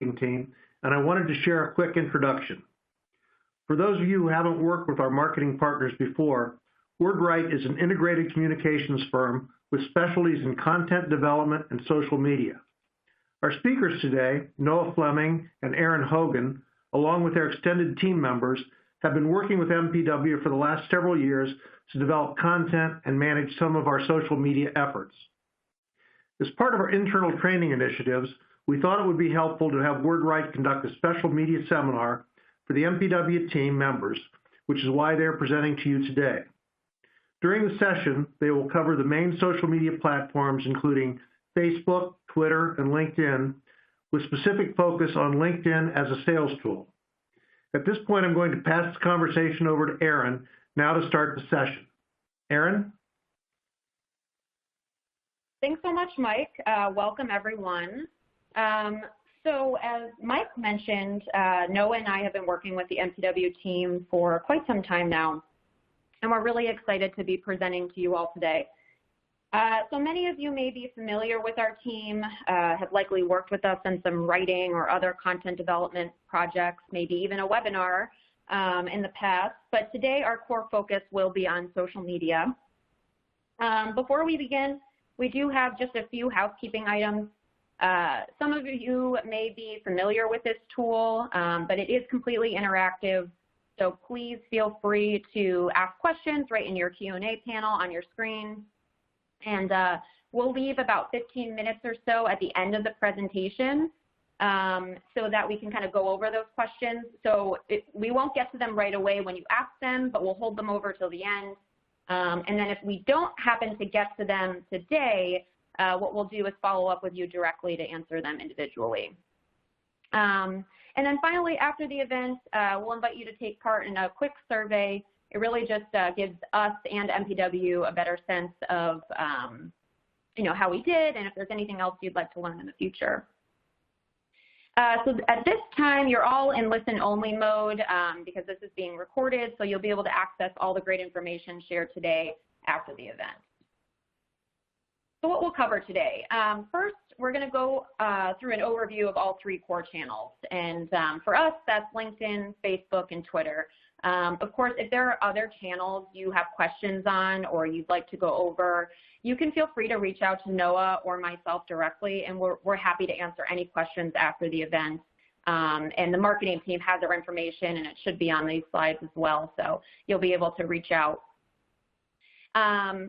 team, and I wanted to share a quick introduction. For those of you who haven't worked with our marketing partners before, WordWrite is an integrated communications firm with specialties in content development and social media. Our speakers today, Noah Fleming and Aaron Hogan, along with their extended team members, have been working with MPW for the last several years to develop content and manage some of our social media efforts. As part of our internal training initiatives, we thought it would be helpful to have WordWrite conduct a special media seminar for the MPW team members, which is why they're presenting to you today. During the session, they will cover the main social media platforms, including Facebook, Twitter, and LinkedIn, with specific focus on LinkedIn as a sales tool. At this point, I'm going to pass the conversation over to Aaron now to start the session. Aaron? Thanks so much, Mike. Welcome, everyone. So as Mike mentioned, Noah and I have been working with the MPW team for quite some time now, and we're really excited to be presenting to you all today. So many of you may be familiar with our team, have likely worked with us on some writing or other content development projects, maybe even a webinar in the past, but today our core focus will be on social media. Before we begin, we do have just a few housekeeping items. Some of you may be familiar with this tool, but it is completely interactive. So please feel free to ask questions right in your Q&A panel on your screen. And we'll leave about 15 minutes or so at the end of the presentation so that we can kind of go over those questions. So we won't get to them right away when you ask them, but we'll hold them over till the end. And then if we don't happen to get to them today, what we'll do is follow up with you directly to answer them individually. And then finally, after the event, we'll invite you to take part in a quick survey. It really just gives us and MPW a better sense of how we did and if there's anything else you'd like to learn in the future. So at this time, you're all in listen-only mode because this is being recorded, so you'll be able to access all the great information shared today after the event. So what we'll cover today. First, we're going to go through an overview of all three core channels. And for us, that's LinkedIn, Facebook, and Twitter. Of course, if there are other channels you have questions on or you'd like to go over, you can feel free to reach out to Noah or myself directly, and we're happy to answer any questions after the event. And the marketing team has our information, and it should be on these slides as well, so you'll be able to reach out.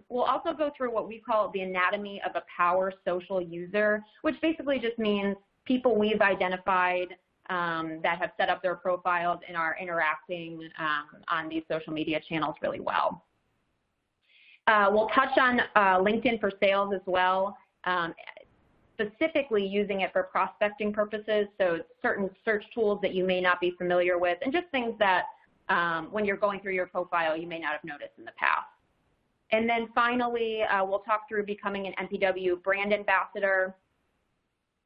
We'll also go through what we call the anatomy of a power social user, which basically just means people we've identified that have set up their profiles and are interacting on these social media channels really well. We'll touch on LinkedIn for sales as well, specifically using it for prospecting purposes, so certain search tools that you may not be familiar with, and just things that when you're going through your profile you may not have noticed in the past. And then finally, we'll talk through becoming an MPW brand ambassador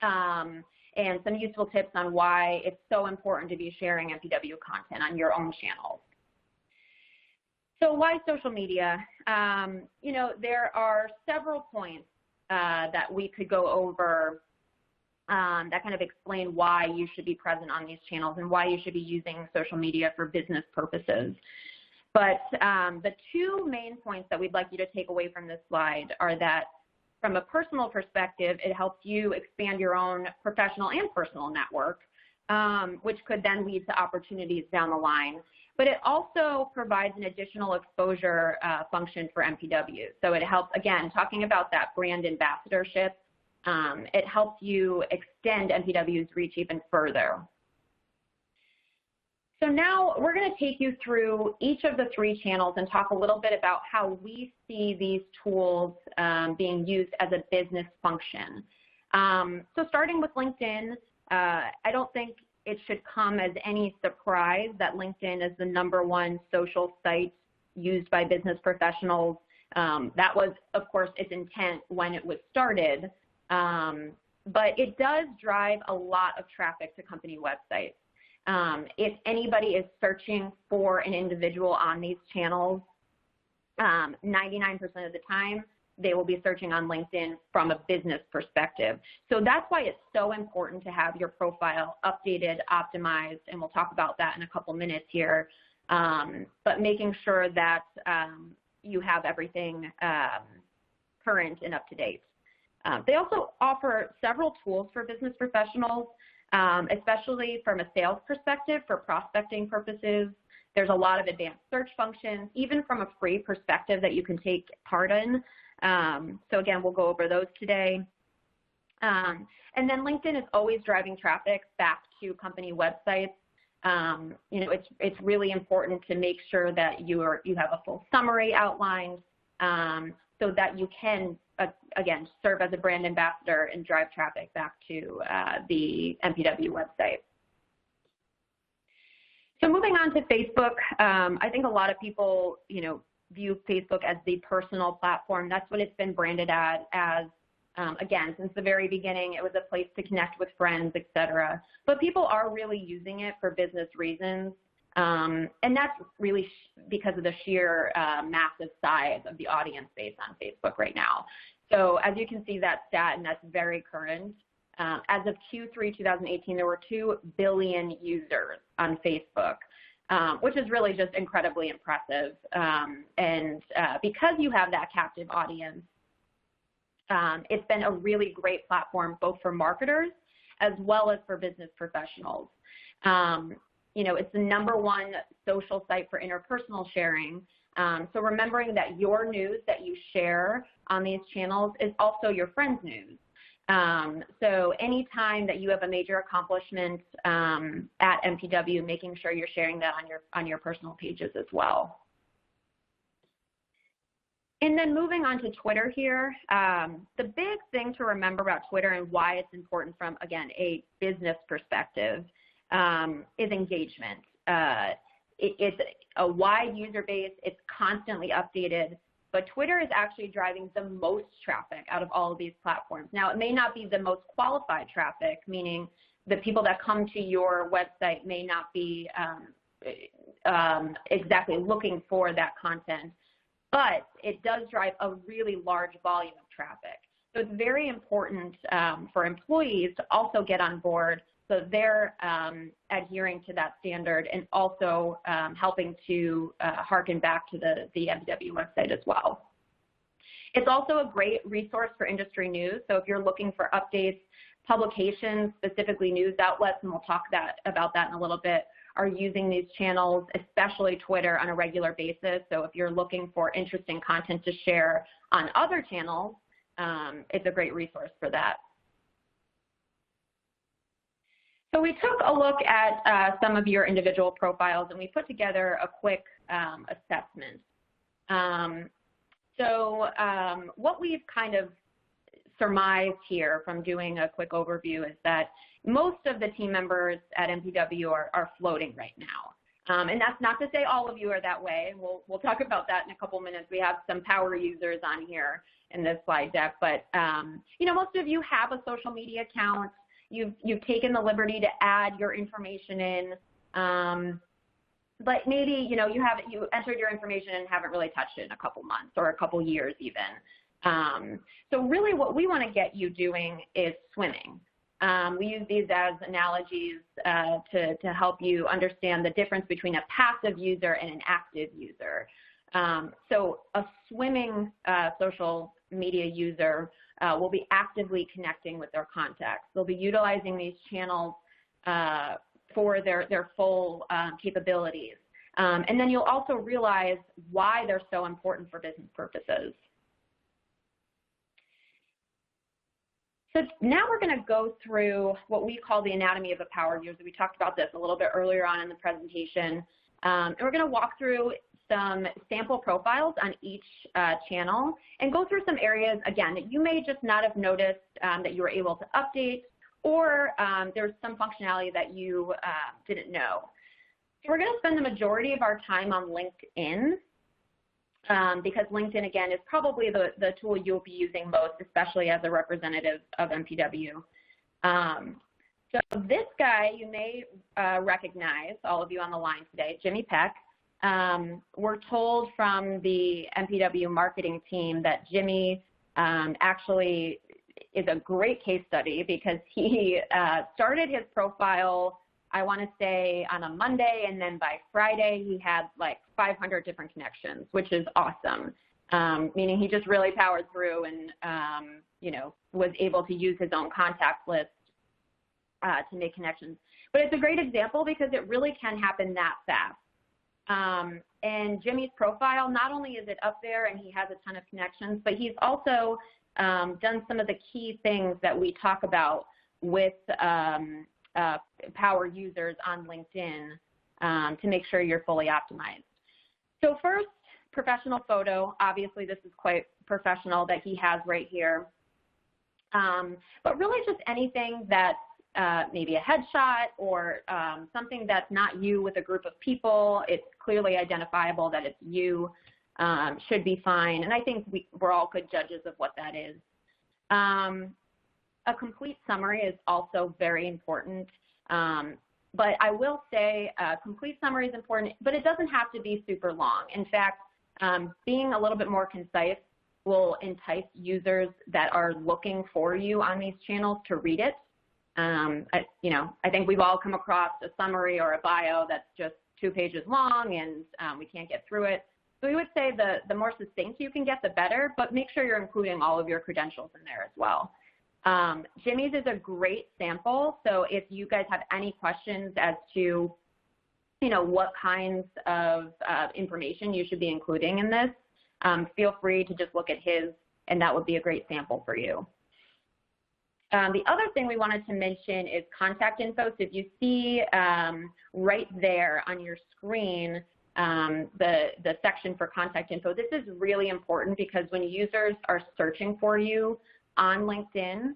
and some useful tips on why it's so important to be sharing MPW content on your own channels. So why social media? There are several points that we could go over that kind of explain why you should be present on these channels and why you should be using social media for business purposes. But the two main points that we'd like you to take away from this slide are that from a personal perspective, it helps you expand your own professional and personal network, which could then lead to opportunities down the line. But it also provides an additional exposure function for MPW. So it helps, again, talking about that brand ambassadorship, it helps you extend MPW's reach even further. So now we're going to take you through each of the three channels and talk a little bit about how we see these tools being used as a business function. So starting with LinkedIn, I don't think it should come as any surprise that LinkedIn is the #1 social site used by business professionals. That was, of course, its intent when it was started, but it does drive a lot of traffic to company websites. If anybody is searching for an individual on these channels, 99% of the time, they will be searching on LinkedIn from a business perspective. So that's why it's so important to have your profile updated, optimized, and we'll talk about that in a couple minutes here. But making sure that you have everything current and up to date. They also offer several tools for business professionals, especially from a sales perspective for prospecting purposes. There's a lot of advanced search functions, even from a free perspective that you can take part in. So again, we'll go over those today. And then LinkedIn is always driving traffic back to company websites. You know, it's really important to make sure that you have a full summary outlined so that you can, again, serve as a brand ambassador and drive traffic back to the MPW website. So moving on to Facebook, I think a lot of people, you know, view Facebook as the personal platform. That's what it's been branded as. Again, since the very beginning, it was a place to connect with friends, et cetera. But people are really using it for business reasons. And that's really because of the sheer massive size of the audience base on Facebook right now. So as you can see that stat, and that's very current, as of Q3 2018, there were 2 billion users on Facebook, which is really just incredibly impressive. And because you have that captive audience, it's been a really great platform both for marketers as well as for business professionals. You know, it's the #1 social site for interpersonal sharing. So remembering that your news that you share on these channels is also your friend's news. So anytime that you have a major accomplishment at MPW, making sure you're sharing that on your personal pages as well. And then moving on to Twitter here, the big thing to remember about Twitter and why it's important from, again, a business perspective is engagement. It's a wide user base. It's constantly updated. But Twitter is actually driving the most traffic out of all of these platforms. Now, it may not be the most qualified traffic, meaning the people that come to your website may not be exactly looking for that content, but it does drive a really large volume of traffic. So it's very important for employees to also get on board so they're adhering to that standard and also helping to harken back to the MPW website as well. It's also a great resource for industry news. So if you're looking for updates, publications, specifically news outlets, and we'll talk about that in a little bit, are using these channels, especially Twitter, on a regular basis. So if you're looking for interesting content to share on other channels, it's a great resource for that. So we took a look at some of your individual profiles, and we put together a quick assessment. What we've kind of surmised here from doing a quick overview is that most of the team members at MPW are floating right now. And that's not to say all of you are that way. We'll talk about that in a couple minutes. We have some power users on here in this slide deck, but you know, most of you have a social media account. You've taken the liberty to add your information in, but maybe you entered your information and haven't really touched it in a couple months or a couple years even. So really, what we want to get you doing is swimming. We use these as analogies to help you understand the difference between a passive user and an active user. So a swimming social media user will be actively connecting with their contacts. They'll be utilizing these channels for their full capabilities. And then you'll also realize why they're so important for business purposes. So now we're going to go through what we call the anatomy of a power user. We talked about this a little bit earlier on in the presentation. And we're going to walk through some sample profiles on each channel and go through some areas, again, that you may just not have noticed that you were able to update, or there's some functionality that you didn't know. So we're going to spend the majority of our time on LinkedIn because LinkedIn, again, is probably the tool you'll be using most, especially as a representative of MPW. So this guy you may recognize, all of you on the line today, Jimmy Peck. we're told from the MPW marketing team that Jimmy actually is a great case study because he started his profile, I want to say, on a Monday, and then by Friday he had like 500 different connections, which is awesome, meaning he just really powered through and, you know, was able to use his own contact list to make connections. But it's a great example because it really can happen that fast. And Jimmy's profile, not only is it up there and he has a ton of connections, but he's also done some of the key things that we talk about with power users on LinkedIn to make sure you're fully optimized. So first, professional photo. Obviously, this is quite professional that he has right here. But really just anything that's maybe a headshot or something that's not you with a group of people. It's clearly identifiable that it's you, should be fine. And I think we're all good judges of what that is. A complete summary is also very important. But I will say a complete summary is important, but it doesn't have to be super long. In fact, being a little bit more concise will entice users that are looking for you on these channels to read it. I think we've all come across a summary or a bio that's just 2 pages long and we can't get through it. So we would say the more succinct you can get, the better, but make sure you're including all of your credentials in there as well. Jimmy's is a great sample, so if you guys have any questions as to, you know, what kinds of information you should be including in this, feel free to just look at his, and that would be a great sample for you. The other thing we wanted to mention is contact info. So if you see right there on your screen the section for contact info, this is really important because when users are searching for you on LinkedIn,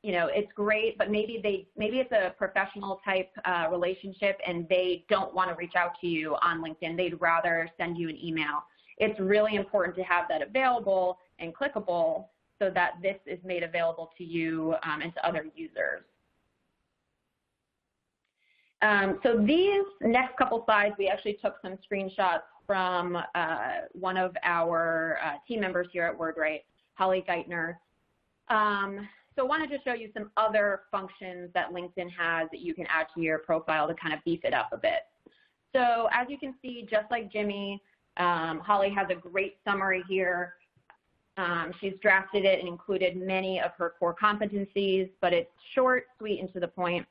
you know, it's great, but maybe it's a professional type relationship and they don't want to reach out to you on LinkedIn. They'd rather send you an email. It's really important to have that available and clickable so that this is made available to you and to other users. So these next couple slides, we actually took some screenshots from one of our team members here at WordWrite, Holly Geithner. So I wanted to show you some other functions that LinkedIn has that you can add to your profile to kind of beef it up a bit. So as you can see, just like Jimmy, Holly has a great summary here. She's drafted it and included many of her core competencies, but it's short, sweet, and to the point.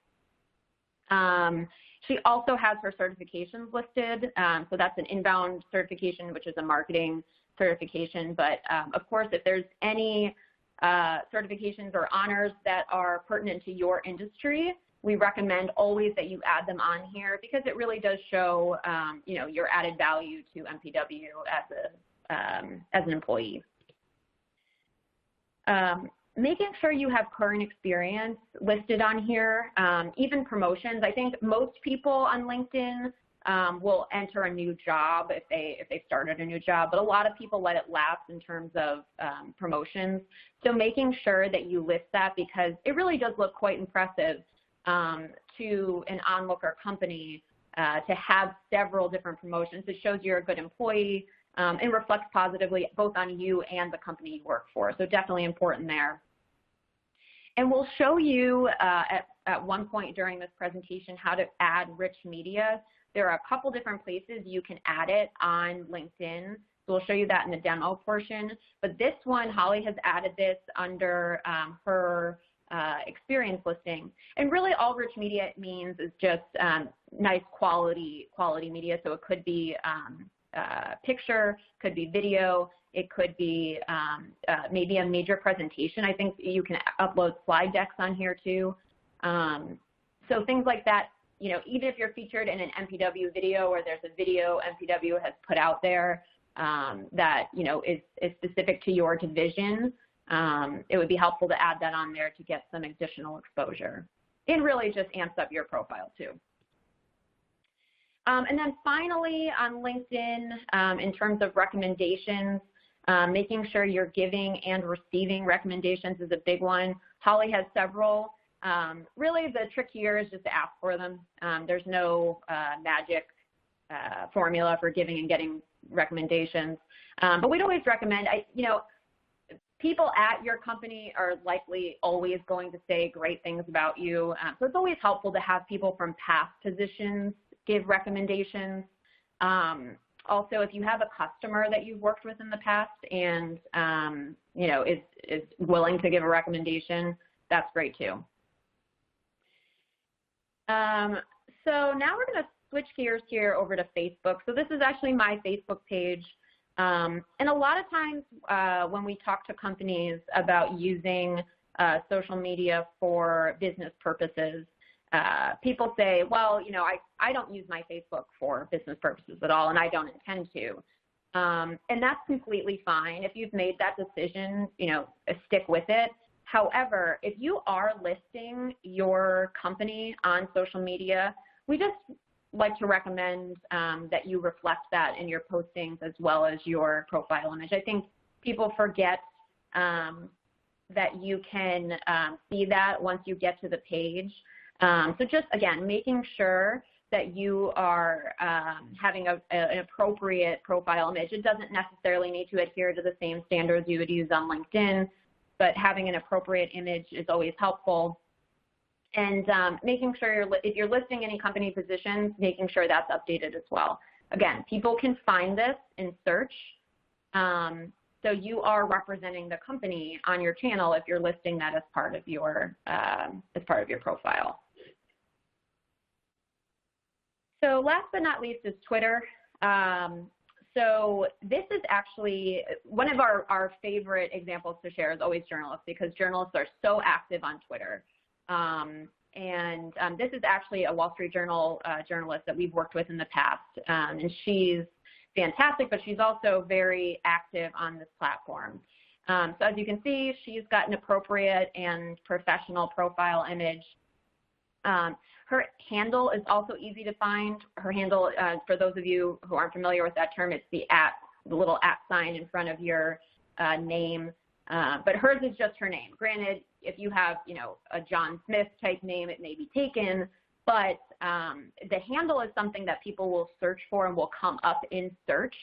She also has her certifications listed. So that's an inbound certification, which is a marketing certification. But of course, if there's any certifications or honors that are pertinent to your industry, we recommend always that you add them on here because it really does show, you know, your added value to MPW as an employee. Making sure you have current experience listed on here, even promotions. I think most people on LinkedIn will enter a new job if they started a new job, but a lot of people let it lapse in terms of promotions. So making sure that you list that because it really does look quite impressive to an onlooker company to have several different promotions. It shows you're a good employee and reflects positively both on you and the company you work for. So definitely important there. And we'll show you at one point during this presentation how to add rich media. There are a couple different places you can add it on LinkedIn. So we'll show you that in the demo portion. But this one, Holly has added this under her experience listing. And really all rich media means is just nice quality media. So it could be picture, could be video, it could be maybe a major presentation. I think you can upload slide decks on here too. So things like that, you know, even if you're featured in an MPW video or there's a video MPW has put out there that, you know, is specific to your division, it would be helpful to add that on there to get some additional exposure. It really just amps up your profile too. And then finally on LinkedIn, in terms of recommendations, making sure you're giving and receiving recommendations is a big one. Holly has several. Really the trick here is just to ask for them. There's no magic formula for giving and getting recommendations. But we'd always recommend, people at your company are likely always going to say great things about you. So it's always helpful to have people from past positions give recommendations. Also, if you have a customer that you've worked with in the past and, is willing to give a recommendation, that's great too. So now we're going to switch gears here over to Facebook. So this is actually my Facebook page. And a lot of times when we talk to companies about using social media for business purposes, people say, well, I don't use my Facebook for business purposes at all, and I don't intend to. And that's completely fine. If you've made that decision, stick with it. However, if you are listing your company on social media, we just like to recommend that you reflect that in your postings as well as your profile image. I think people forget that you can see that once you get to the page. So just, again, making sure that you are having an appropriate profile image. It doesn't necessarily need to adhere to the same standards you would use on LinkedIn, but having an appropriate image is always helpful. And making sure if you're listing any company positions, making sure that's updated as well. Again, people can find this in search. So you are representing the company on your channel if you're listing that as part of your profile. So last but not least is Twitter. So this is actually one of our favorite examples to share is always journalists, because journalists are so active on Twitter. This is actually a Wall Street Journal journalist that we've worked with in the past, and she's fantastic, but she's also very active on this platform. So as you can see, she's got an appropriate and professional profile image. Her handle is also easy to find. Her handle, for those of you who aren't familiar with that term, it's the little @ sign in front of your name. But hers is just her name. Granted, if you have, a John Smith type name, it may be taken, but the handle is something that people will search for and will come up in search.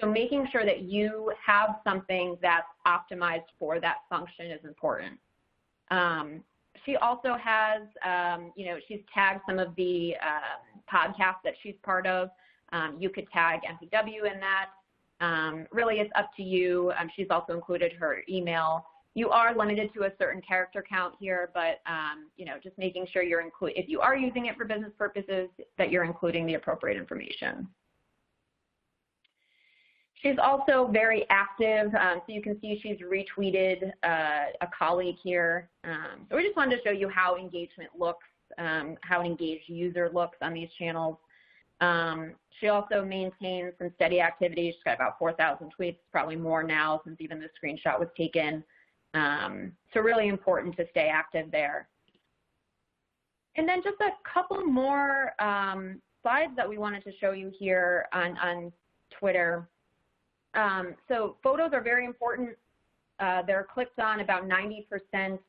So making sure that you have something that's optimized for that function is important. She also has, she's tagged some of the podcasts that she's part of. You could tag MPW in that. Really, it's up to you. She's also included her email. You are limited to a certain character count here, but just making sure if you are using it for business purposes, that you're including the appropriate information. She's also very active, so you can see she's retweeted a colleague here. So we just wanted to show you how engagement looks, how an engaged user looks on these channels. She also maintains some steady activity. She's got about 4,000 tweets, probably more now since even this screenshot was taken. So really important to stay active there. And then just a couple more slides that we wanted to show you here on Twitter. So photos are very important. They're clicked on about 90%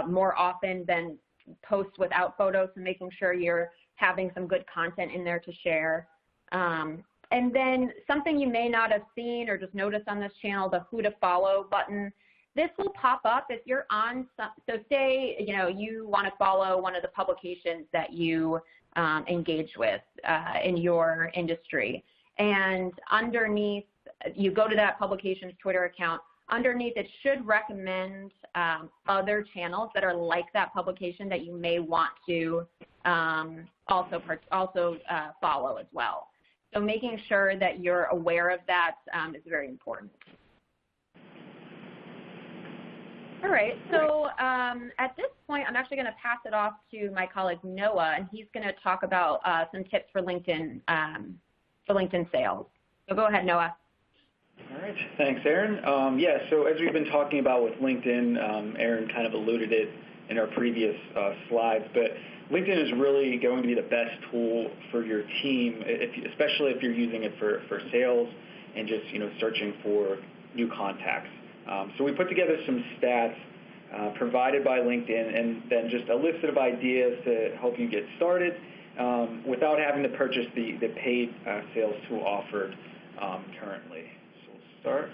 more often than posts without photos, so making sure you're having some good content in there to share. And then something you may not have seen or just noticed on this channel, the who to follow button. This will pop up if you're on, so say, you want to follow one of the publications that you engage with in your industry. And underneath, you go to that publication's Twitter account. Underneath, it should recommend other channels that are like that publication that you may want to also follow as well. So making sure that you're aware of that is very important. All right, so at this point, I'm actually going to pass it off to my colleague Noah, and he's going to talk about some tips for LinkedIn sales. So go ahead, Noah. All right, thanks, Erin. So as we've been talking about with LinkedIn, Erin kind of alluded it in our previous slides, but LinkedIn is really going to be the best tool for your team, especially if you're using it for sales and just searching for new contacts. So we put together some stats provided by LinkedIn, and then just a list of ideas to help you get started. without having to purchase the paid sales tool offered currently. So we'll start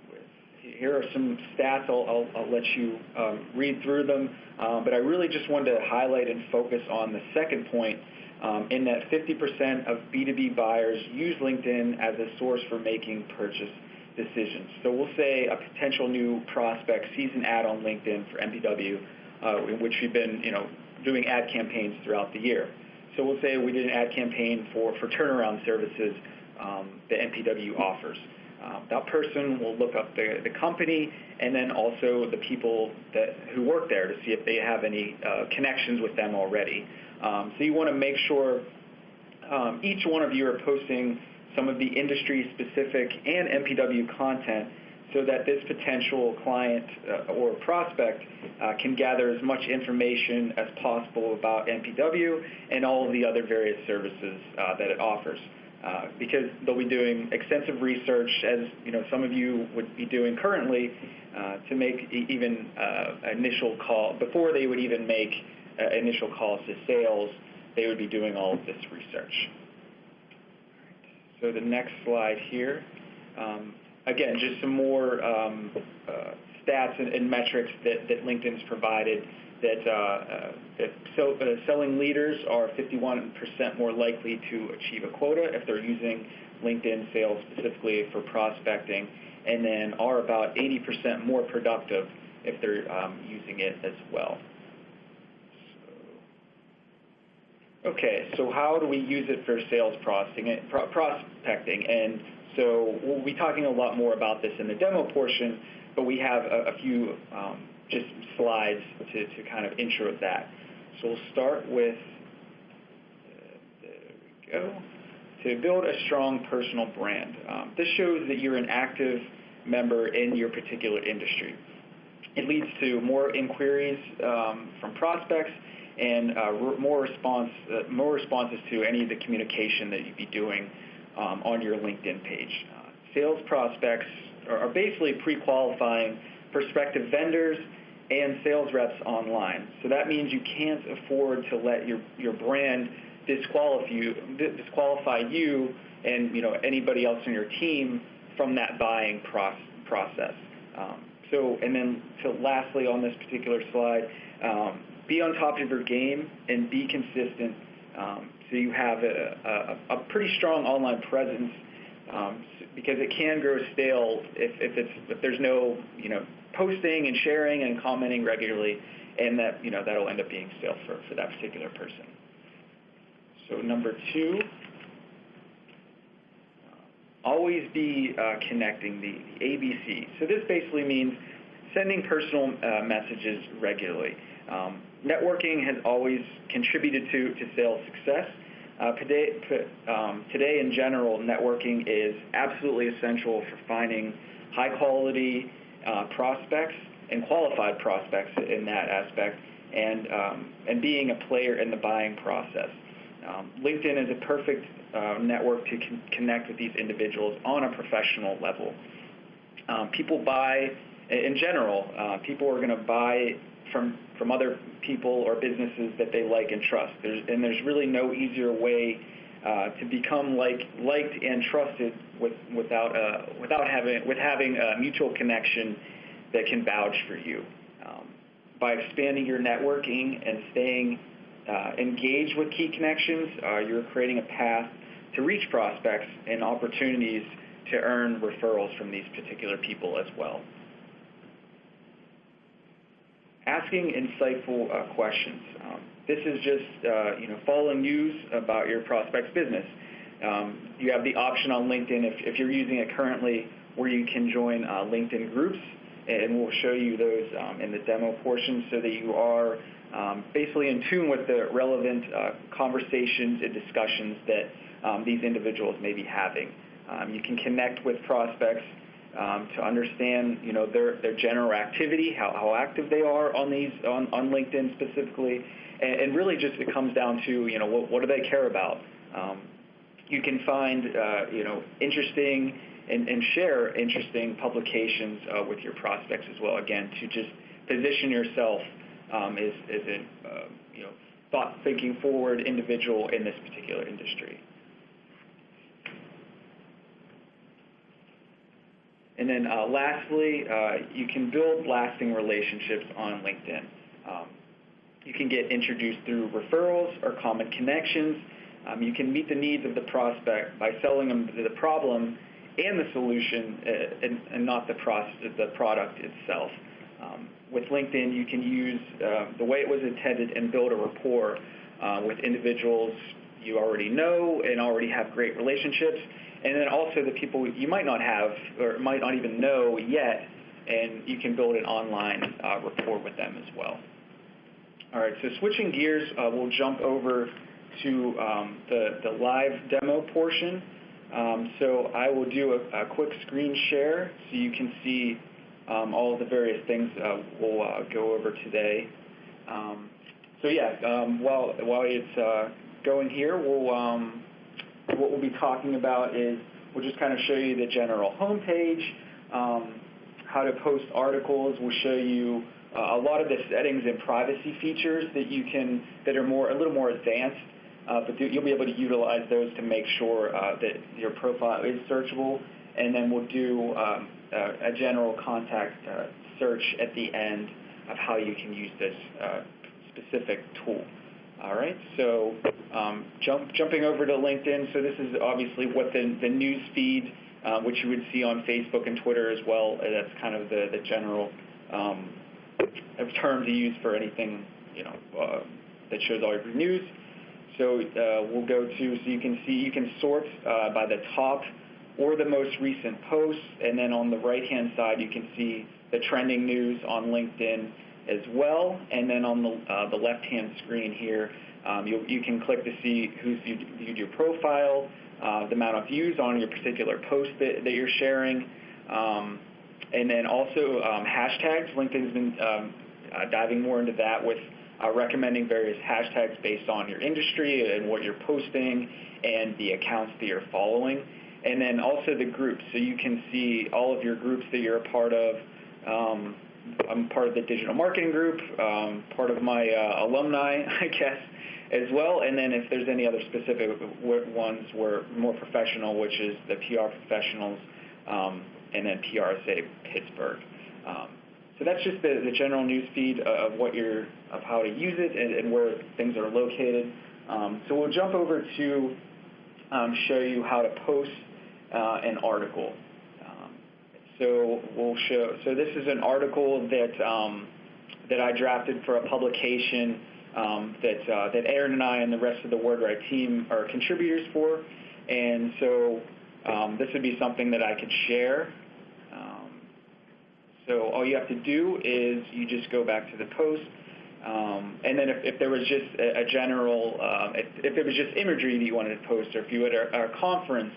with, here are some stats. I'll let you read through them, but I really just wanted to highlight and focus on the second point, in that 50% of B2B buyers use LinkedIn as a source for making purchase decisions. So we'll say a potential new prospect sees an ad on LinkedIn for MPW, in which we've been, doing ad campaigns throughout the year. So we'll say we did an ad campaign for turnaround services that MPW offers. That person will look up the company and then also the people who work there to see if they have any connections with them already. So you want to make sure each one of you are posting some of the industry-specific and MPW content so that this potential client or prospect can gather as much information as possible about MPW and all of the other various services that it offers. Because they'll be doing extensive research, as some of you would be doing currently, to make even initial call before they would even make initial calls to sales. They would be doing all of this research. So the next slide here, again, just some more stats and metrics that LinkedIn's provided. That selling leaders are 51% more likely to achieve a quota if they're using LinkedIn sales specifically for prospecting, and then are about 80% more productive if they're using it as well. Okay, so how do we use it for sales prospecting? And so we'll be talking a lot more about this in the demo portion, but we have a few just slides to kind of intro that. So we'll start with, there we go, to build a strong personal brand. This shows that you're an active member in your particular industry. It leads to more inquiries from prospects and more responses to any of the communication that you'd be doing on your LinkedIn page. Sales prospects are basically pre-qualifying prospective vendors and sales reps online. So that means you can't afford to let your brand disqualify you and anybody else on your team from that buying process. Lastly on this particular slide, be on top of your game and be consistent, so you have a pretty strong online presence, because it can grow stale if there's no posting and sharing and commenting regularly, and that'll end up being stale for that particular person. So number 2, always be connecting, the ABC. So this basically means sending personal messages regularly. Networking has always contributed to sales success. Today in general, networking is absolutely essential for finding high-quality prospects and qualified prospects in that aspect, and being a player in the buying process. LinkedIn is a perfect network to connect with these individuals on a professional level. People buy, in general, people are going to buy from other people or businesses that they like and trust. There's really no easier way to become liked and trusted without having a mutual connection that can vouch for you. By expanding your networking and staying engaged with key connections, you're creating a path to reach prospects and opportunities to earn referrals from these particular people as well. Asking insightful questions. This is just following news about your prospect's business. You have the option on LinkedIn, if you're using it currently, where you can join LinkedIn groups, and we'll show you those in the demo portion, so that you are basically in tune with the relevant conversations and discussions that these individuals may be having. You can connect with prospects to understand, their general activity, how active they are on LinkedIn specifically, and really just it comes down to, what do they care about. You can find, interesting and share interesting publications with your prospects as well. Again, to just position yourself as a thinking forward individual in this particular industry. And then lastly, you can build lasting relationships on LinkedIn. You can get introduced through referrals or common connections. You can meet the needs of the prospect by selling them the problem and the solution and not the product itself. With LinkedIn, you can use the way it was intended and build a rapport with individuals you already know and already have great relationships, and then also the people you might not have or might not even know yet, and you can build an online rapport with them as well. All right, so switching gears, we'll jump over to the live demo portion. So I will do a quick screen share so you can see all of the various things we'll go over today. So yeah, while it's going here, what we'll be talking about is we'll just kind of show you the general homepage, how to post articles. We'll show you a lot of the settings and privacy features that are a little more advanced, but you'll be able to utilize those to make sure that your profile is searchable. And then we'll do a general contact search at the end of how you can use this specific tool. All right, so jumping over to LinkedIn. So this is obviously what the news feed, which you would see on Facebook and Twitter as well. That's kind of the general term to use for anything that shows all your news. So we'll go to, so you can sort by the top or the most recent posts, and then on the right-hand side you can see the trending news on LinkedIn as well. And then on the left-hand screen here, you can click to see who's viewed your profile, the amount of views on your particular post that you're sharing, and then also hashtags. LinkedIn's been diving more into that with recommending various hashtags based on your industry and what you're posting and the accounts that you're following. And then also the groups, so you can see all of your groups that you're a part of. I'm part of the digital marketing group, part of my alumni, I guess, as well. And then if there's any other specific ones, we're more professional, which is the PR professionals, and then PRSA Pittsburgh. So that's just the general news feed of how to use it and where things are located. So we'll jump over to show you how to post an article. So this is an article that I drafted for a publication that Aaron and I and the rest of the WordWrite team are contributors for. And so this would be something that I could share. So all you have to do is you just go back to the post, and then if there was just a general, if it was just imagery that you wanted to post, or if you were at a conference,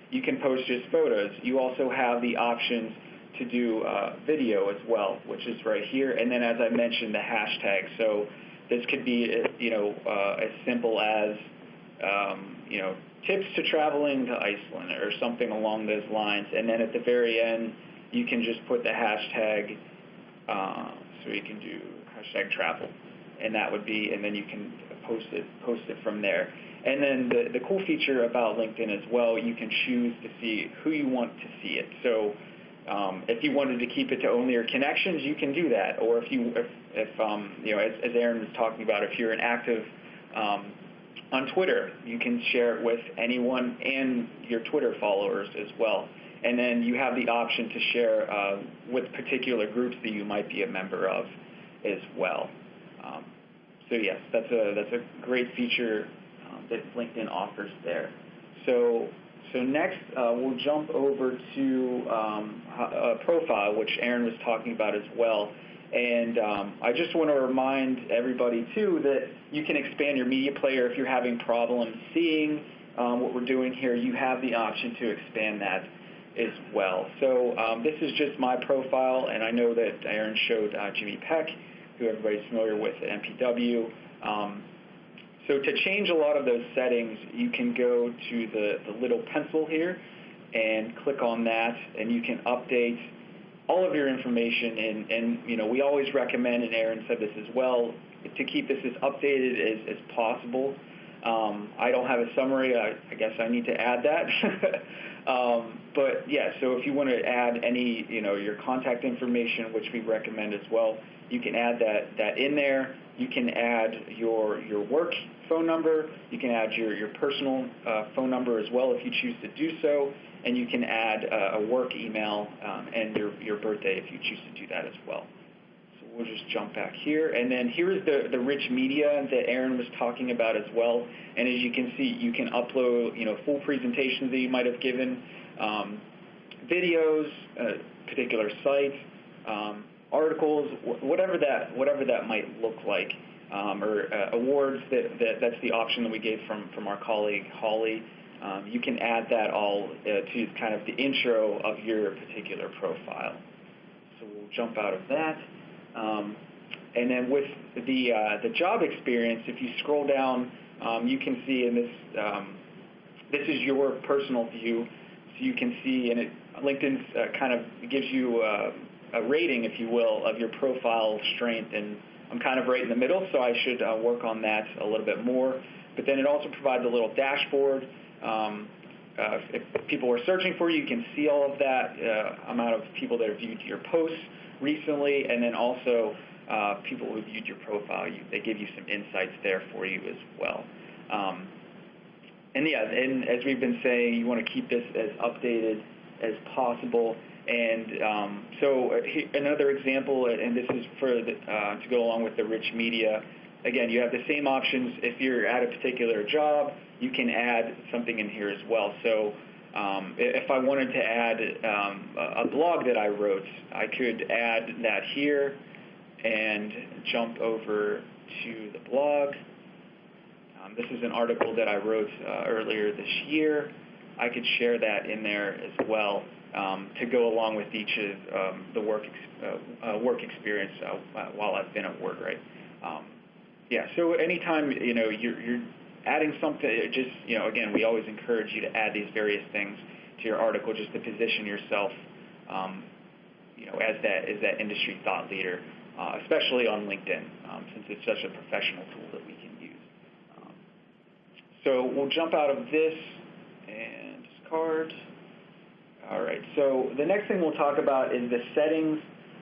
you can post just photos. You also have the options to do video as well, which is right here. And then, as I mentioned, the hashtag. So this could be, as simple as, tips to traveling to Iceland or something along those lines. And then at the very end, you can just put the hashtag, so you can do hashtag travel, and that would be, and then you can post it from there. And then the cool feature about LinkedIn as well, you can choose to see who you want to see it. So if you wanted to keep it to only your connections, you can do that. Or if as Aaron was talking about, if you're an active on Twitter, you can share it with anyone and your Twitter followers as well. And then you have the option to share with particular groups that you might be a member of as well. So yes, that's a great feature that LinkedIn offers there. So next we'll jump over to a profile, which Aaron was talking about as well. And I just want to remind everybody too that you can expand your media player if you're having problems seeing what we're doing here. You have the option to expand that as well. So this is just my profile, and I know that Aaron showed Jimmy Peck, who everybody's familiar with at MPW. So to change a lot of those settings, you can go to the little pencil here and click on that, and you can update all of your information, and you know, we always recommend, and Aaron said this as well, to keep this as updated as possible. I don't have a summary. I guess I need to add that. But yeah, so if you want to add any, you know, your contact information, which we recommend as well, you can add that in there. You can add your work phone number. You can add your personal phone number as well if you choose to do so, and you can add a work email and your birthday if you choose to do that as well. So we'll just jump back here, and then here is the rich media that Aaron was talking about as well. And as you can see, you can upload, you know, full presentations that you might have given, videos, particular sites, articles, whatever that might look like, or awards. That's the option that we gave from our colleague Holly. You can add that all to kind of the intro of your particular profile. So we'll jump out of that. And then with the job experience, if you scroll down, you can see in this is your personal view. So you can see, and LinkedIn kind of gives you a rating, if you will, of your profile strength, and I'm kind of right in the middle, so I should work on that a little bit more. But then it also provides a little dashboard. If people are searching for you, you can see all of that, amount of people that have viewed your posts recently, and then also people who viewed your profile. They give you some insights there for you as well. And yeah, and as we've been saying, you want to keep this as updated as possible. And so another example, and this is for to go along with the rich media. Again, you have the same options. If you're at a particular job, you can add something in here as well. So if I wanted to add a blog that I wrote, I could add that here and jump over to the blog. This is an article that I wrote earlier this year. I could share that in there as well to go along with each of the work experience while I've been at WordWrite. Yeah, so anytime, you know, you're adding something, just, you know, again, we always encourage you to add these various things to your article just to position yourself, you know, as that industry thought leader, especially on LinkedIn, since it's such a professional tool that we can use. So we'll jump out of this and discard. All right, so the next thing we'll talk about is the settings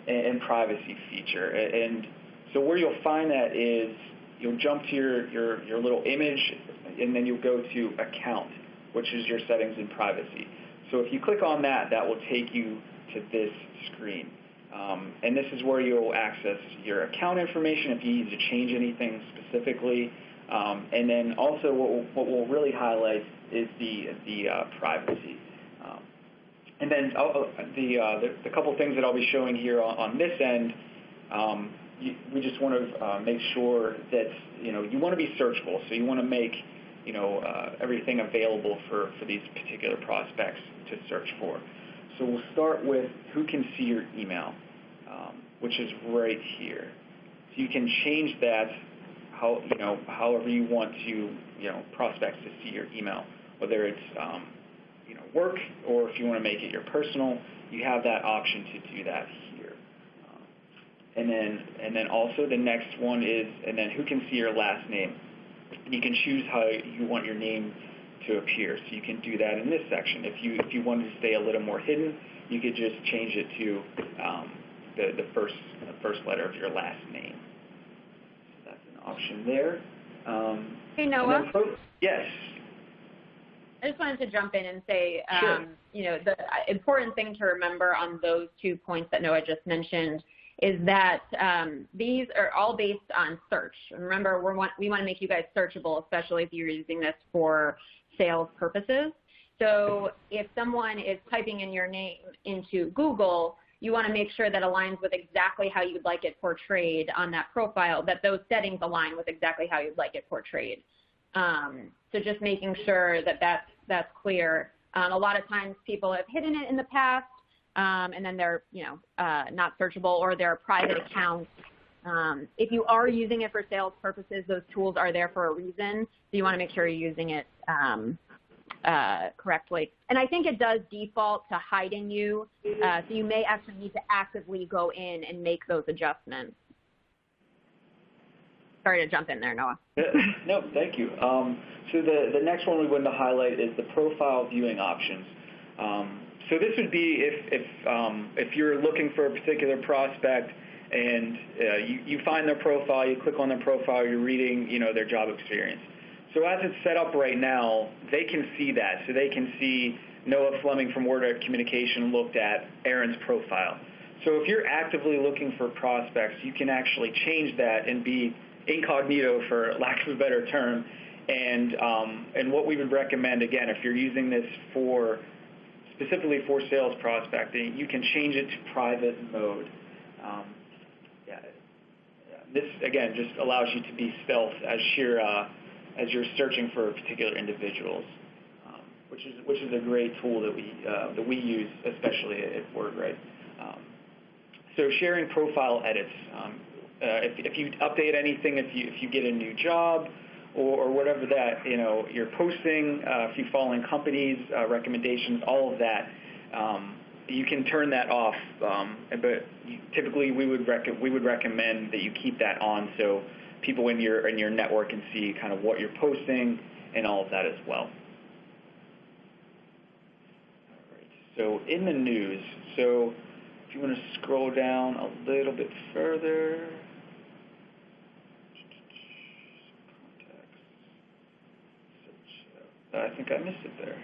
and privacy feature. And so where you'll find that is you'll jump to your little image, and then you'll go to account, which is your settings and privacy. So if you click on that, that will take you to this screen. And this is where you'll access your account information if you need to change anything specifically. And then also what we'll really highlight is the privacy. And then the couple things that I'll be showing here on this end, we just want to make sure that, you know, you want to be searchable. So you want to make, you know, everything available for these particular prospects to search for. So we'll start with who can see your email, which is right here. So you can change that however you want to, you know, prospects to see your email, whether it's you know, work, or if you want to make it your personal, you have that option to do that here. And then also the next one is, and then who can see your last name. And you can choose how you want your name to appear. So you can do that in this section. If you wanted to stay a little more hidden, you could just change it to the first letter of your last name. So that's an option there. Hey, Noah. Yes. I just wanted to jump in and say, Sure. you know, the important thing to remember on those 2 points that Noah just mentioned is that these are all based on search. Remember, we want to make you guys searchable, especially if you're using this for sales purposes. So if someone is typing in your name into Google, you want to make sure that aligns with exactly how you'd like it portrayed on that profile, that those settings align with exactly how you'd like it portrayed. So just making sure that that's clear. A lot of times people have hidden it in the past, and then they're, you know, not searchable, or they're private accounts. If you are using it for sales purposes, those tools are there for a reason. So you want to make sure you're using it correctly. And I think it does default to hiding you, so you may actually need to actively go in and make those adjustments. Sorry to jump in there, Noah. No, thank you. So the next one we wanted to highlight is the profile viewing options. So this would be if you're looking for a particular prospect and you find their profile, you click on their profile, you're reading, their job experience. So as it's set up right now, they can see that. So they can see Noah Fleming from WordWrite Communication looked at Aaron's profile. So if you're actively looking for prospects, you can actually change that and be incognito, for lack of a better term. And what we would recommend, again, if you're using this specifically for sales prospecting, you can change it to private mode. This, again, just allows you to be stealth as you're searching for particular individuals, which is a great tool that we use, especially at WordWrite. So sharing profile edits. If you update anything, if you get a new job or whatever that you're posting, if you follow in companies, recommendations, all of that, you can turn that off. But typically, we would recommend that you keep that on so people in your network can see kind of what you're posting and all of that as well. All right. So in the news, so if you want to scroll down a little bit further. I think I missed it there.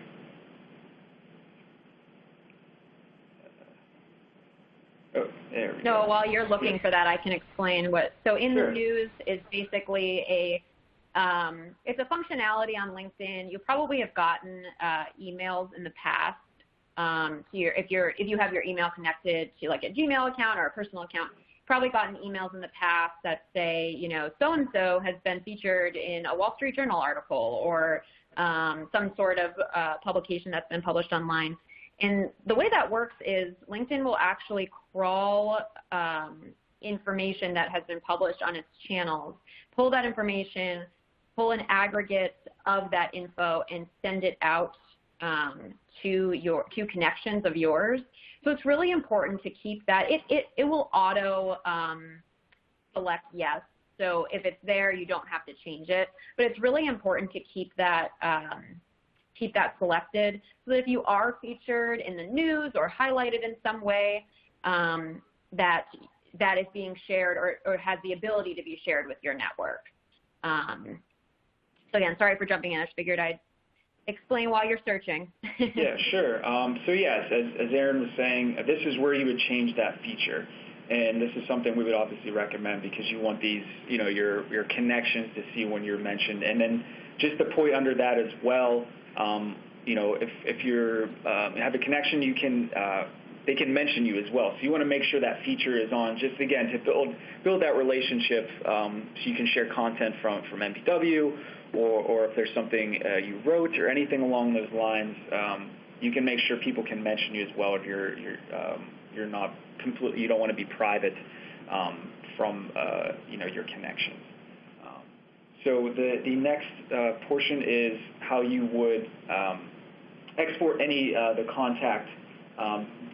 Oh, there we go. No, while you're looking for that, I can explain what. So in Sure. the news is basically it's a functionality on LinkedIn. You probably have gotten emails in the past. If you have your email connected to like a Gmail account or a personal account, you've probably gotten emails in the past that say, so-and-so has been featured in a Wall Street Journal article or some sort of publication that's been published online. And the way that works is LinkedIn will actually crawl information that has been published on its channels, pull that information, pull an aggregate of that info, and send it out to connections of yours. So it's really important to keep that. It will auto select yes. So if it's there, you don't have to change it. But it's really important to keep that selected so that if you are featured in the news or highlighted in some way, that is being shared or has the ability to be shared with your network. So again, sorry for jumping in. I just figured I'd explain while you're searching. Yeah, sure. So yes, as Aaron was saying, this is where you would change that feature. And this is something we would obviously recommend because you want these, your connections to see when you're mentioned. And then just the point under that as well, if you have a connection, they can mention you as well. So you want to make sure that feature is on, just again to build that relationship, so you can share content from MPW, or if there's something you wrote or anything along those lines, you can make sure people can mention you as well if you're not completely, you don't want to be private from your connections. So the next portion is how you would export any the contact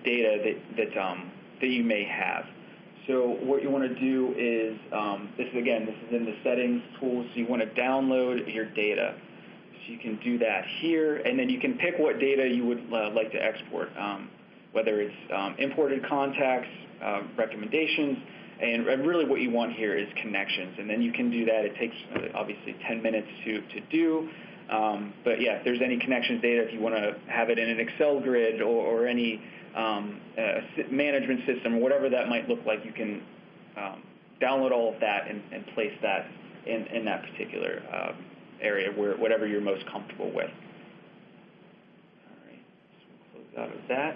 data that you may have. So what you want to do is this is in the settings tool. So you want to download your data. So you can do that here, and then you can pick what data you would like to export, whether it's imported contacts, recommendations, and really what you want here is connections. And then you can do that. It takes obviously 10 minutes to do. But yeah, if there's any connections data, if you want to have it in an Excel grid or any management system or whatever that might look like, you can download all of that and place that in that particular area where whatever you're most comfortable with. All right, so we'll close out of that.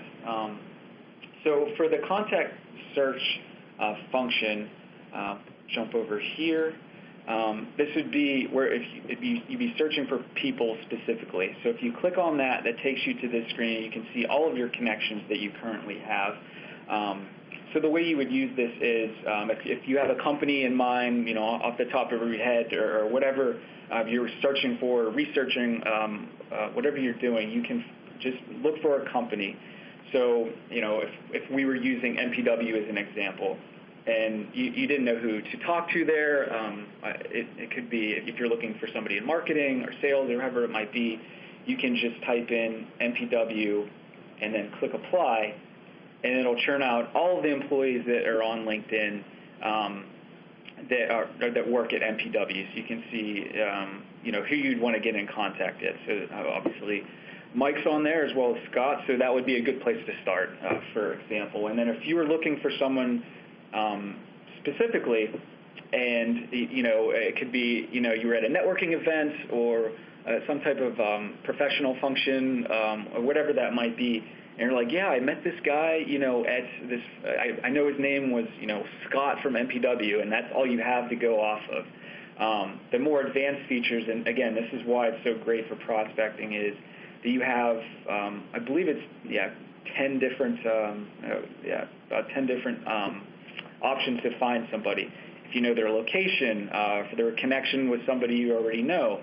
So for the contact search function, jump over here. This would be where you'd be searching for people specifically. So if you click on that, that takes you to this screen. You can see all of your connections that you currently have. So the way you would use this is if you have a company in mind, off the top of your head or whatever you're searching for, researching, whatever you're doing, you can just look for a company. So, if we were using MPW as an example, and you didn't know who to talk to there, it could be if you're looking for somebody in marketing or sales or whoever it might be, you can just type in MPW and then click apply, and it'll churn out all of the employees that are on LinkedIn that work at MPW. So you can see who you'd want to get in contact with. So obviously Mike's on there as well as Scott, so that would be a good place to start, for example. And then if you were looking for someone specifically, and it could be you were at a networking event or some type of professional function or whatever that might be, and you're like, yeah, I met this guy, at this. I know his name was Scott from MPW, and that's all you have to go off of. The more advanced features, and again, this is why it's so great for prospecting, is that you have, I believe it's 10 different, about 10 different options to find somebody. If you know their location, for their connection with somebody you already know,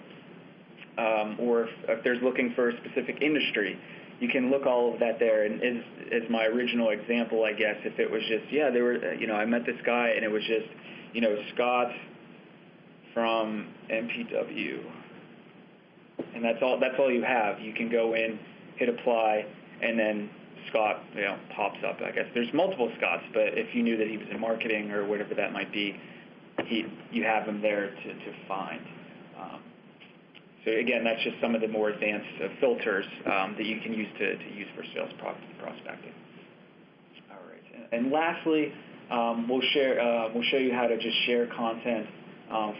or if there's looking for a specific industry, you can look all of that there. And as my original example, I guess, if it was just, they were, I met this guy and it was just, Scott from MPW, and that's all you have. You can go in, hit apply, and then Scott, pops up. I guess there's multiple Scotts, but if you knew that he was in marketing or whatever that might be, you have him there to find. So again, that's just some of the more advanced filters that you can use to use for sales prospecting. All right, and lastly, we'll show you how to just share content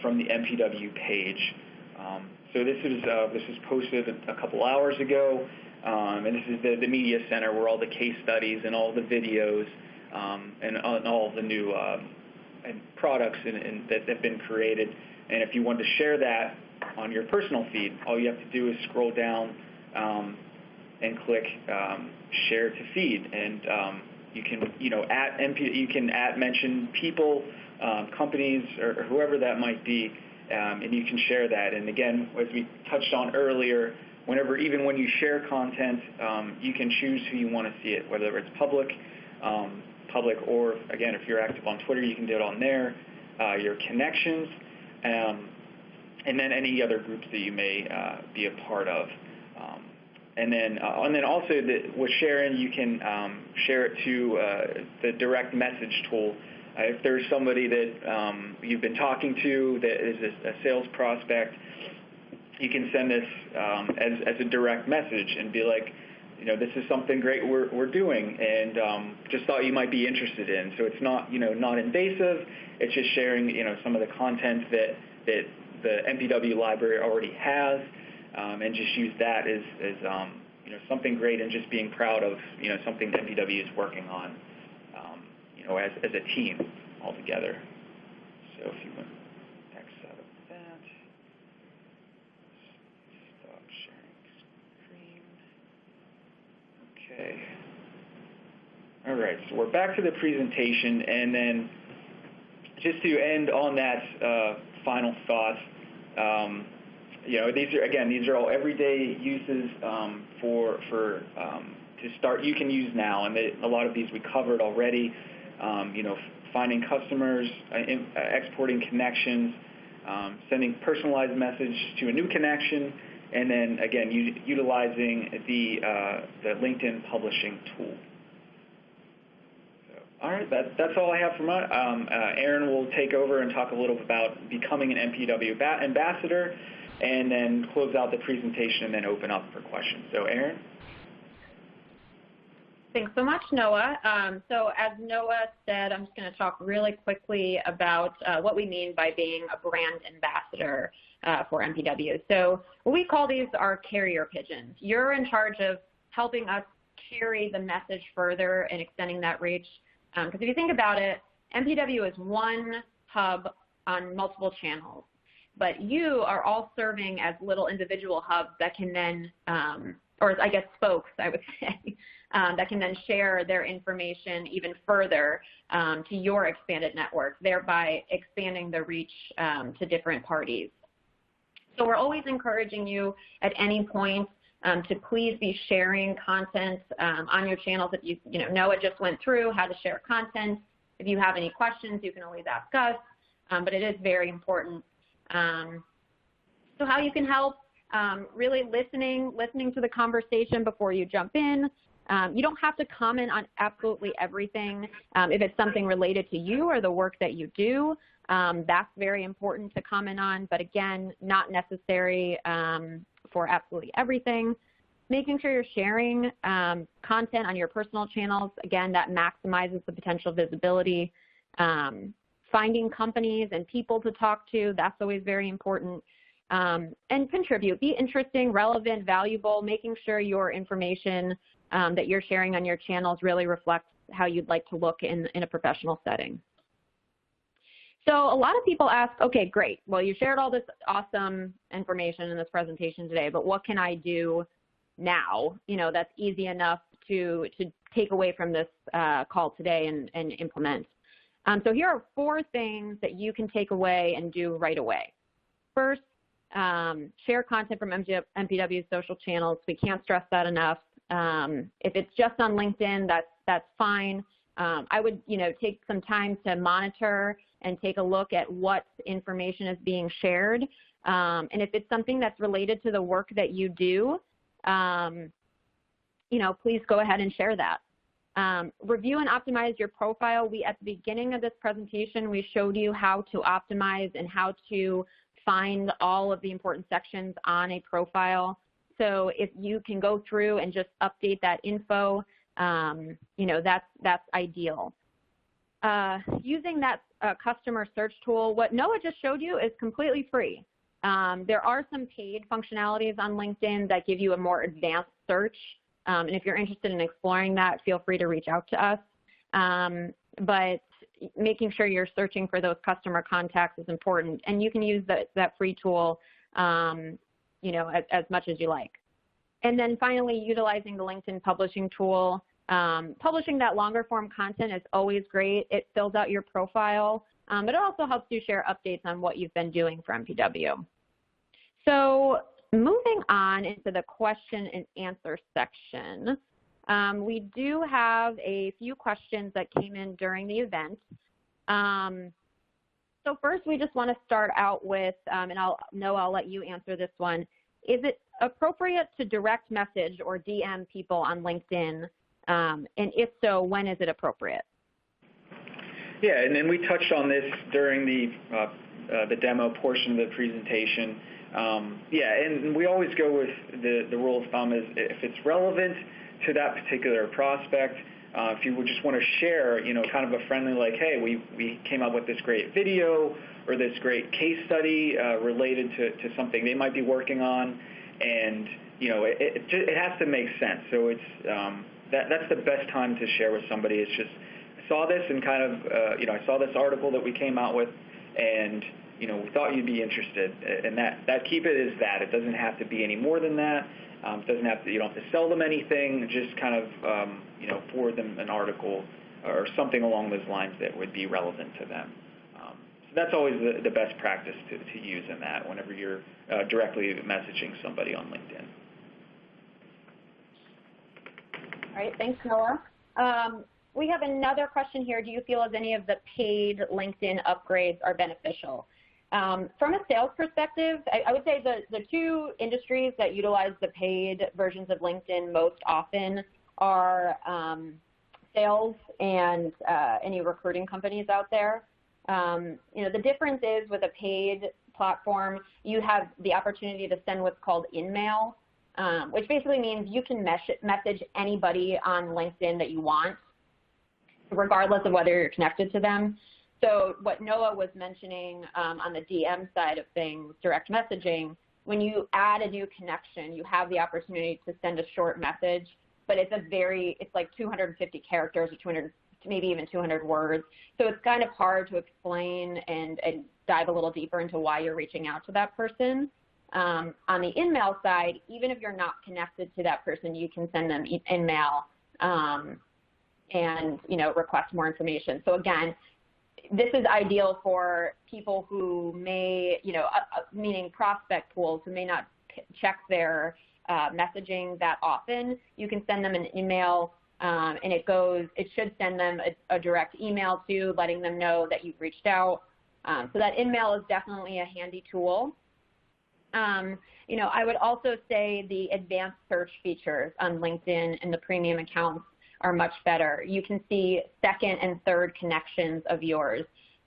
from the MPW page. So this is posted a couple hours ago, and this is the media center where all the case studies and all the videos and all the new products that have been created. And if you want to share that on your personal feed, all you have to do is scroll down and click share to feed, and you can mention people, companies, or whoever that might be, and you can share that. And again, as we touched on earlier, even when you share content, you can choose who you want to see it, whether it's public, or again, if you're active on Twitter, you can do it on there, your connections, and then any other groups that you may be a part of. And then also with sharing, you can share it to the direct message tool. If there's somebody that you've been talking to that is a sales prospect, you can send this as a direct message and be like, this is something great we're doing, and just thought you might be interested in. So it's not not invasive. It's just sharing some of the content that the MPW library already has, and just use that as something great, and just being proud of something that MPW is working on as a team all together. So if you want to X out of that, stop sharing screen. Okay. All right, so we're back to the presentation, and then just to end on that final thought, these are all everyday uses to start. You can use now, and a lot of these we covered already. Finding customers, exporting connections, sending personalized message to a new connection, and then again utilizing the LinkedIn publishing tool. All right, that's all I have for Aaron will take over and talk a little bit about becoming an MPW ambassador, and then close out the presentation and then open up for questions. So Aaron? Thanks so much, Noah. So as Noah said, I'm just going to talk really quickly about what we mean by being a brand ambassador for MPW. So what we call these are carrier pigeons. You're in charge of helping us carry the message further and extending that reach. Because if you think about it, MPW is one hub on multiple channels, but you are all serving as little individual hubs that can then, or I guess spokes, I would say, that can then share their information even further to your expanded network, thereby expanding the reach to different parties. So we're always encouraging you at any point to please be sharing content on your channels. If you know, Noah just went through how to share content. If you have any questions, you can always ask us, but it is very important. So how you can help, really listening to the conversation before you jump in. You don't have to comment on absolutely everything. If it's something related to you or the work that you do, that's very important to comment on, but again, not necessary for absolutely everything. Making sure you're sharing content on your personal channels, again, that maximizes the potential visibility. Finding companies and people to talk to, that's always very important. And contribute, be interesting, relevant, valuable, making sure your information that you're sharing on your channels really reflects how you'd like to look in a professional setting. So a lot of people ask, okay, great. Well, you shared all this awesome information in this presentation today, but what can I do now? You know, that's easy enough to take away from this call today and implement. So here are 4 things that you can take away and do right away. First, share content from MPW's social channels. We can't stress that enough. If it's just on LinkedIn, that's fine. I would, you know, take some time to monitor and take a look at what information is being shared. And if it's something that's related to the work that you do, you know, please go ahead and share that. Review and optimize your profile. At the beginning of this presentation, we showed you how to optimize and how to find all of the important sections on a profile. So if you can go through and just update that info, you know, that's ideal. Using that customer search tool, what Noah just showed you is completely free. There are some paid functionalities on LinkedIn that give you a more advanced search. And if you're interested in exploring that, feel free to reach out to us. But making sure you're searching for those customer contacts is important. And you can use that free tool, you know, as much as you like. And then finally, utilizing the LinkedIn publishing tool. Publishing that longer form content is always great. It fills out your profile, but it also helps you share updates on what you've been doing for MPW. So moving on into the question and answer section, we do have a few questions that came in during the event. So first, we just want to start out with, and I'll let you answer this one. Is it appropriate to direct message or DM people on LinkedIn? And if so, when is it appropriate? Yeah, and then we touched on this during the demo portion of the presentation. Yeah, and we always go with the rule of thumb is if it's relevant to that particular prospect, if you would just want to share, you know, kind of a friendly like, hey, we came up with this great video or this great case study related to something they might be working on, and you know, it has to make sense. So it's that's the best time to share with somebody. It's just I saw this and kind of you know, I saw this article that we came out with, and you know, we thought you'd be interested, and that keep it as that. It doesn't have to be any more than that. It doesn't have to, you don't have to sell them anything. Just kind of you know, forward them an article or something along those lines that would be relevant to them. So that's always the best practice to use in that whenever you're directly messaging somebody on LinkedIn. All right, thanks, Noah. We have another question here. Do you feel as any of the paid LinkedIn upgrades are beneficial? From a sales perspective, I would say the 2 industries that utilize the paid versions of LinkedIn most often are sales and any recruiting companies out there. You know, the difference is with a paid platform, you have the opportunity to send what's called in-mail, which basically means you can message anybody on LinkedIn that you want, regardless of whether you're connected to them. So what Noah was mentioning on the DM side of things, direct messaging, when you add a new connection, you have the opportunity to send a short message, but it's like 250 characters or 200, maybe even 200 words. So it's kind of hard to explain and dive a little deeper into why you're reaching out to that person. On the in-mail side, even if you're not connected to that person, you can send them in-mail and request more information. So again, this is ideal for people who may, meaning prospect pools who may not check their messaging that often. You can send them an email, and it should send them a direct email to letting them know that you've reached out. So that email is definitely a handy tool. I would also say the advanced search features on LinkedIn and the premium accounts are much better. You can see second and third connections of yours.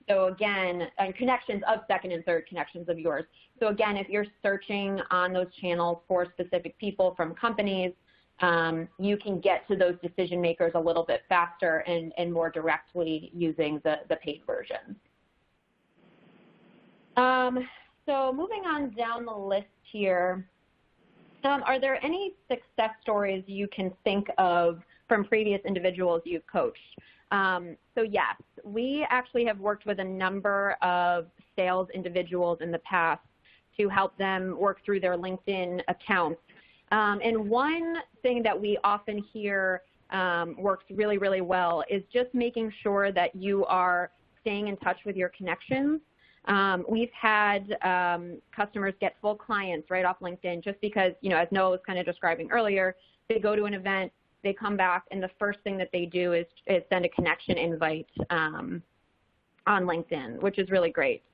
So again, and connections of second and third connections of yours. So again, if you're searching on those channels for specific people from companies, you can get to those decision makers a little bit faster and more directly using the paid version. So moving on down the list here, are there any success stories you can think of from previous individuals you've coached? So yes, we actually have worked with a number of sales individuals in the past to help them work through their LinkedIn accounts. And one thing that we often hear works really, really well is just making sure that you are staying in touch with your connections. We've had customers get full clients right off LinkedIn just because, as Noah was kind of describing earlier, they go to an event, they come back, and the first thing that they do is send a connection invite on LinkedIn, which is really great.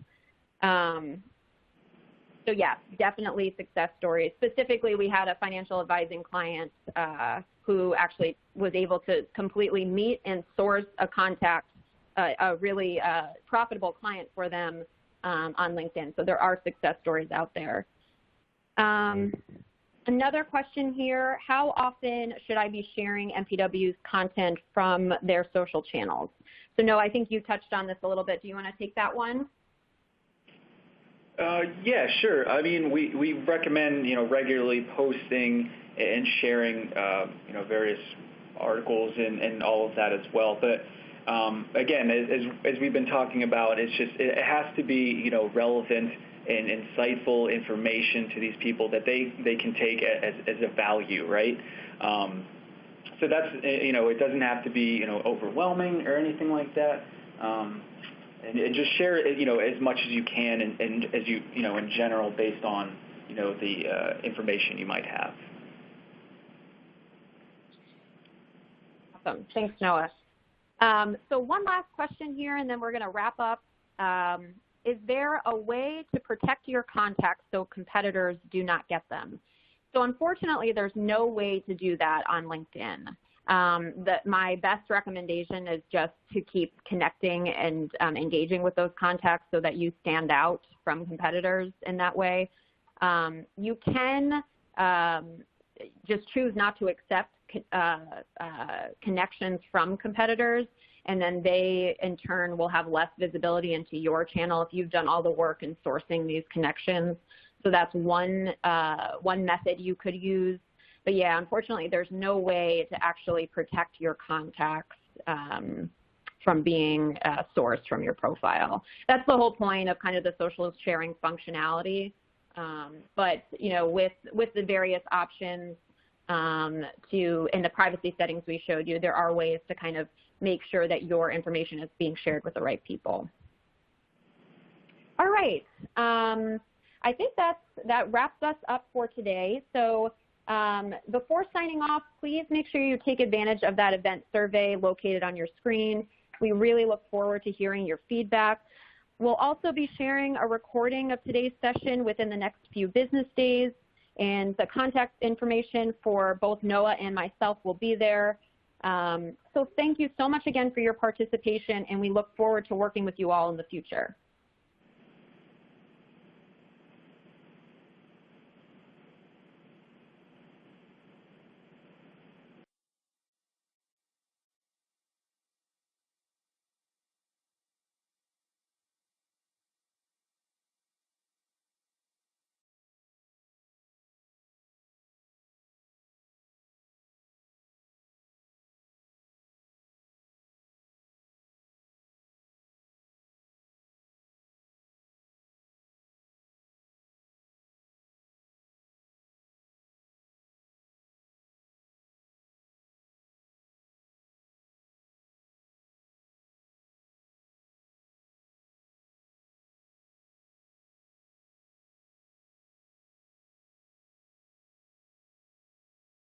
So yeah, definitely success stories. Specifically, we had a financial advising client who actually was able to completely meet and source a contact, a really profitable client for them on LinkedIn. So there are success stories out there. Another question here, how often should I be sharing MPW's content from their social channels? So Noah, I think you touched on this a little bit. Do you want to take that one? Yeah, sure. I mean, we recommend, regularly posting and sharing, various articles and all of that as well. But again, as we've been talking about, it has to be, relevant and insightful information to these people that they can take as a value, right? So that's, it doesn't have to be, overwhelming or anything like that. And just share it, as much as you can and as you, in general, based on, the information you might have. Awesome. Thanks, Noah. So one last question here, and then we're going to wrap up. Is there a way to protect your contacts so competitors do not get them? So unfortunately, there's no way to do that on LinkedIn. My best recommendation is just to keep connecting and engaging with those contacts so that you stand out from competitors in that way. You can just choose not to accept connections from competitors, and then they, in turn, will have less visibility into your channel if you've done all the work in sourcing these connections. So that's one method you could use. But yeah, unfortunately, there's no way to actually protect your contacts from being sourced from your profile. That's the whole point of kind of the social sharing functionality. But with the various options in the privacy settings we showed you, there are ways to kind of make sure that your information is being shared with the right people. All right. I think that wraps us up for today. So before signing off, please make sure you take advantage of that event survey located on your screen. We really look forward to hearing your feedback. We'll also be sharing a recording of today's session within the next few business days, and the contact information for both Noah and myself will be there. So thank you so much again for your participation, and we look forward to working with you all in the future.